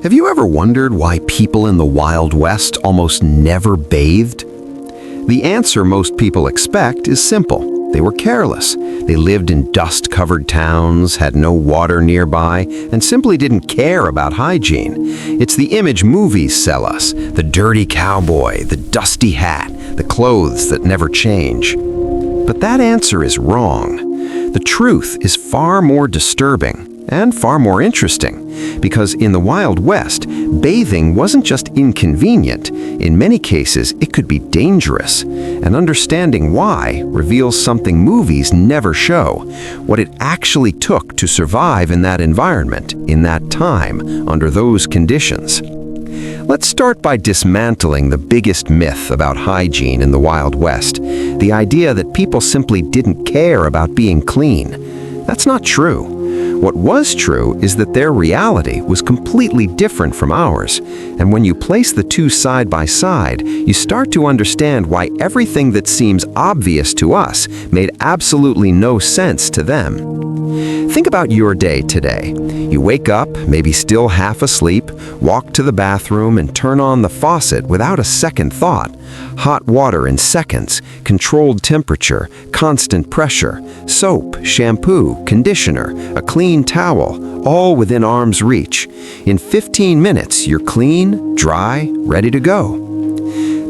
Have you ever wondered why people in the Wild West almost never bathed? The answer most people expect is simple. They were careless. They lived in dust-covered towns, had no water nearby, and simply didn't care about hygiene. It's the image movies sell us: the dirty cowboy, the dusty hat, the clothes that never change. But that answer is wrong. The truth is far more disturbing and far more interesting, because in the Wild West, bathing wasn't just inconvenient. In many cases, it could be dangerous. And understanding why reveals something movies never show: what it actually took to survive in that environment, in that time, under those conditions. Let's start by dismantling the biggest myth about hygiene in the Wild West: the idea that people simply didn't care about being clean. That's not true. What was true is that their reality was completely different from ours, and when you place the two side by side, you start to understand why everything that seems obvious to us made absolutely no sense to them. Think about your day today. You wake up, maybe still half asleep, walk to the bathroom and turn on the faucet without a second thought. Hot water in seconds, controlled temperature, constant pressure, soap, shampoo, conditioner, a clean towel, all within arm's reach. In 15 minutes, you're clean, dry, ready to go.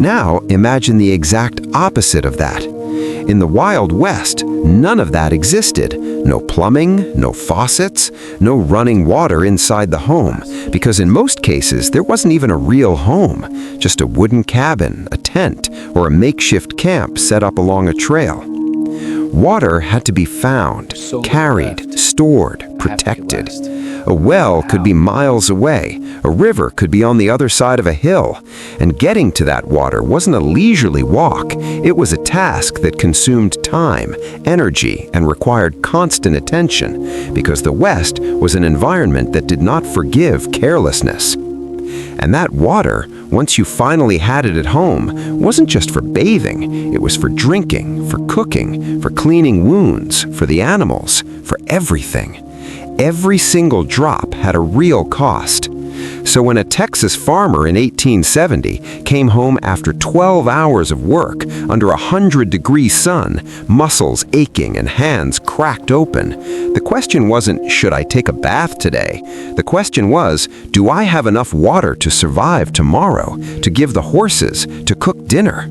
Now, imagine the exact opposite of that. In the Wild West, none of that existed. No plumbing, no faucets, no running water inside the home, because in most cases there wasn't even a real home, just a wooden cabin, a tent, or a makeshift camp set up along a trail. Water had to be found, carried, stored, protected. A well could be miles away, a river could be on the other side of a hill, and getting to that water wasn't a leisurely walk. It was a task that consumed time, energy, and required constant attention, because the West was an environment that did not forgive carelessness. And that water, once you finally had it at home, wasn't just for bathing. It was for drinking, for cooking, for cleaning wounds, for the animals, for everything. Every single drop had a real cost. So when a Texas farmer in 1870 came home after 12 hours of work under a 100-degree sun, muscles aching and hands cracked open, the question wasn't, should I take a bath today? The question was, do I have enough water to survive tomorrow, to give the horses, to cook dinner?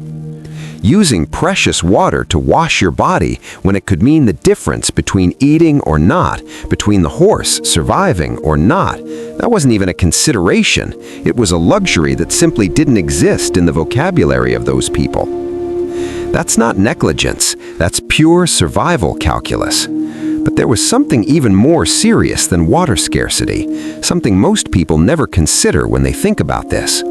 Using precious water to wash your body when it could mean the difference between eating or not, between the horse surviving or not, that wasn't even a consideration. It was a luxury that simply didn't exist in the vocabulary of those people. That's not negligence, that's pure survival calculus. But there was something even more serious than water scarcity, something most people never consider when they think about this.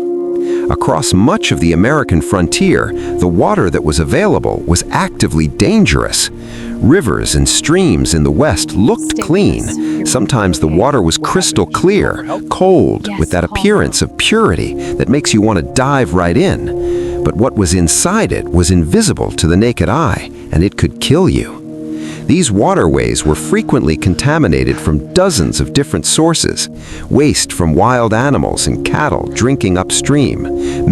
Across much of the American frontier, the water that was available was actively dangerous. Rivers and streams in the West looked clean. Sometimes the water was crystal clear, cold, with that appearance of purity that makes you want to dive right in. But what was inside it was invisible to the naked eye, and it could kill you. These waterways were frequently contaminated from dozens of different sources: waste from wild animals and cattle drinking upstream,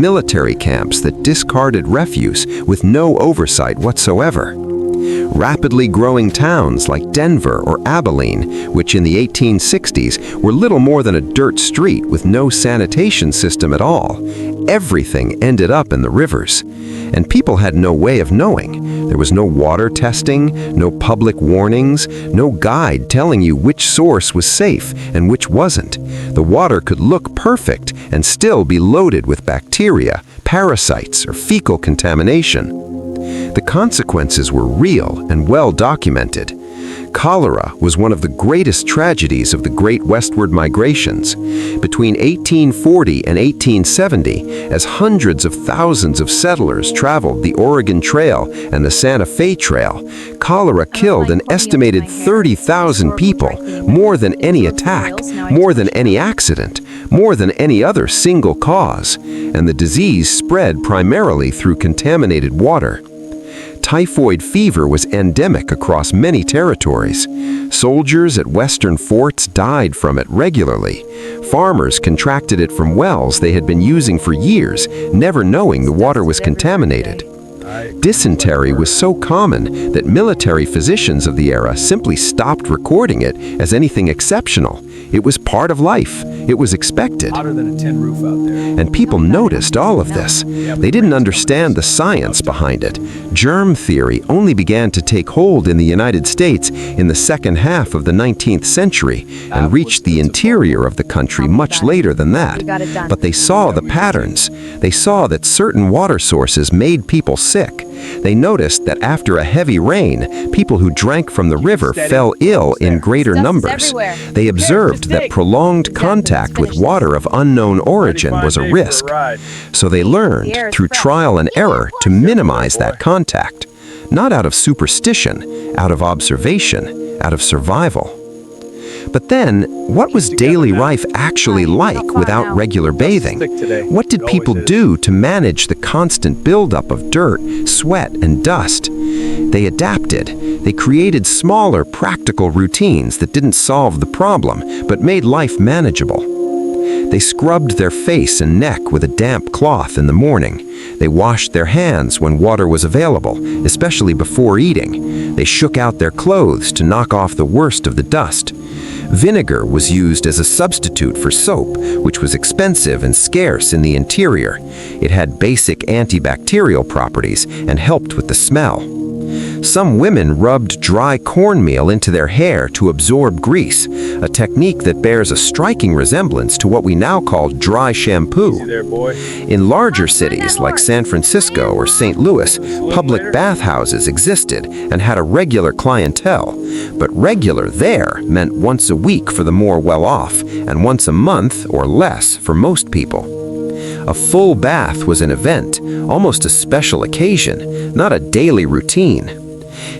military camps that discarded refuse with no oversight whatsoever, rapidly growing towns like Denver or Abilene, which in the 1860s were little more than a dirt street with no sanitation system at all. Everything ended up in the rivers. And people had no way of knowing. There was no water testing, no public warnings, no guide telling you which source was safe and which wasn't. The water could look perfect and still be loaded with bacteria, parasites, or fecal contamination. The consequences were real and well documented. Cholera was one of the greatest tragedies of the Great Westward Migrations. Between 1840 and 1870, as hundreds of thousands of settlers traveled the Oregon Trail and the Santa Fe Trail, cholera killed an estimated 30,000 people, more than any attack, more than any accident, more than any other single cause, and the disease spread primarily through contaminated water. Typhoid fever was endemic across many territories. Soldiers at western forts died from it regularly. Farmers contracted it from wells they had been using for years, never knowing the water was contaminated. Dysentery was so common that military physicians of the era simply stopped recording it as anything exceptional. It was part of life. It was expected. Hotter than a tin roof out there. And people noticed all of this. They didn't understand the science behind it. Germ theory only began to take hold in the United States in the second half of the 19th century and reached the interior of the country much later than that. But they saw the patterns. They saw that certain water sources made people sick. They noticed that after a heavy rain, people who drank from the river fell ill in greater numbers. They observed that prolonged contact with water of unknown origin was a risk. So they learned, through trial and error, to minimize that contact. Not out of superstition, out of observation, out of survival. But then, what was daily life actually like without regular bathing? What did people do to manage the constant buildup of dirt, sweat, and dust? They adapted. They created smaller, practical routines that didn't solve the problem, but made life manageable. They scrubbed their face and neck with a damp cloth in the morning. They washed their hands when water was available, especially before eating. They shook out their clothes to knock off the worst of the dust. Vinegar was used as a substitute for soap, which was expensive and scarce in the interior. It had basic antibacterial properties and helped with the smell. Some women rubbed dry cornmeal into their hair to absorb grease, a technique that bears a striking resemblance to what we now call dry shampoo. In larger cities like San Francisco or St. Louis, public bathhouses existed and had a regular clientele. But regular there meant once a week for the more well-off, and once a month or less for most people. A full bath was an event, almost a special occasion, not a daily routine.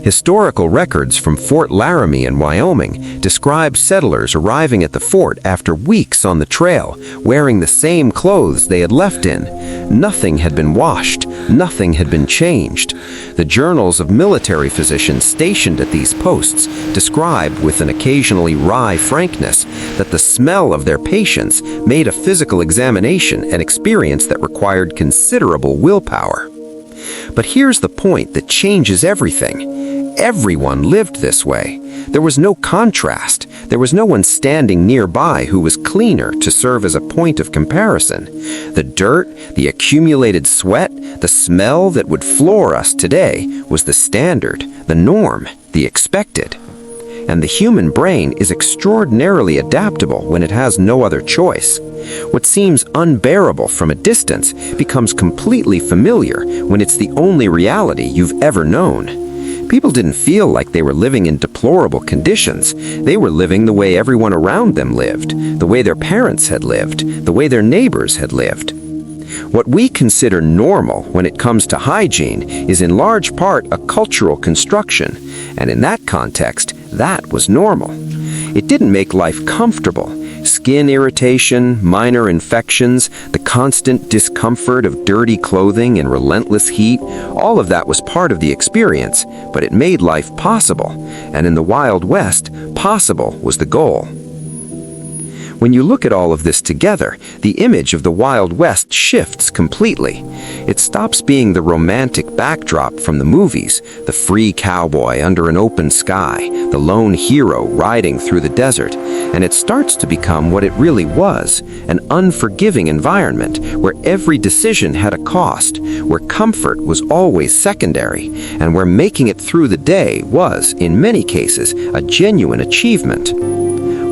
Historical records from Fort Laramie in Wyoming describe settlers arriving at the fort after weeks on the trail, wearing the same clothes they had left in. Nothing had been washed, nothing had been changed. The journals of military physicians stationed at these posts describe, with an occasionally wry frankness, that the smell of their patients made a physical examination an experience that required considerable willpower. But here's the point that changes everything. Everyone lived this way. There was no contrast. There was no one standing nearby who was cleaner to serve as a point of comparison. The dirt, the accumulated sweat, the smell that would floor us today was the standard, the norm, the expected. And the human brain is extraordinarily adaptable when it has no other choice. What seems unbearable from a distance becomes completely familiar when it's the only reality you've ever known. People didn't feel like they were living in deplorable conditions. They were living the way everyone around them lived, the way their parents had lived, the way their neighbors had lived. What we consider normal when it comes to hygiene is in large part a cultural construction, and in that context, that was normal. It didn't make life comfortable. Skin irritation, minor infections, the constant discomfort of dirty clothing and relentless heat, all of that was part of the experience, but it made life possible, and in the Wild West, possible was the goal. When you look at all of this together, the image of the Wild West shifts completely. It stops being the romantic backdrop from the movies, the free cowboy under an open sky, the lone hero riding through the desert, and it starts to become what it really was, an unforgiving environment where every decision had a cost, where comfort was always secondary, and where making it through the day was, in many cases, a genuine achievement.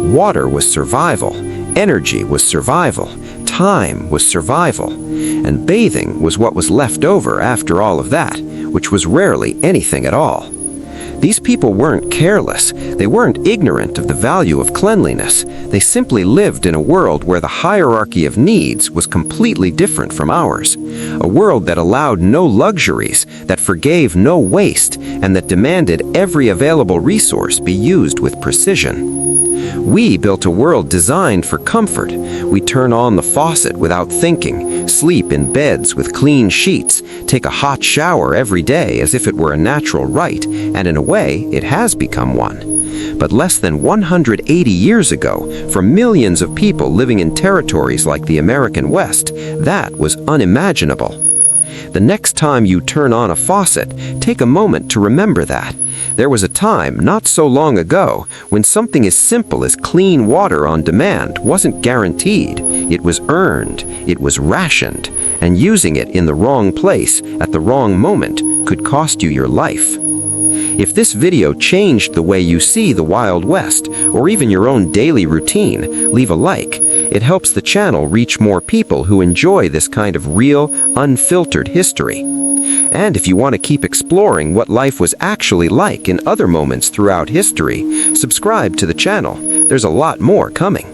Water was survival, energy was survival, time was survival, and bathing was what was left over after all of that, which was rarely anything at all. These people weren't careless, they weren't ignorant of the value of cleanliness, they simply lived in a world where the hierarchy of needs was completely different from ours, a world that allowed no luxuries, that forgave no waste, and that demanded every available resource be used with precision. We built a world designed for comfort. We turn on the faucet without thinking, sleep in beds with clean sheets, take a hot shower every day as if it were a natural right, and in a way, it has become one. But less than 180 years ago, for millions of people living in territories like the American West, that was unimaginable. The next time you turn on a faucet, take a moment to remember that. There was a time, not so long ago, when something as simple as clean water on demand wasn't guaranteed. It was earned, it was rationed, and using it in the wrong place at the wrong moment could cost you your life. If this video changed the way you see the Wild West, or even your own daily routine, leave a like. It helps the channel reach more people who enjoy this kind of real, unfiltered history. And if you want to keep exploring what life was actually like in other moments throughout history, subscribe to the channel. There's a lot more coming.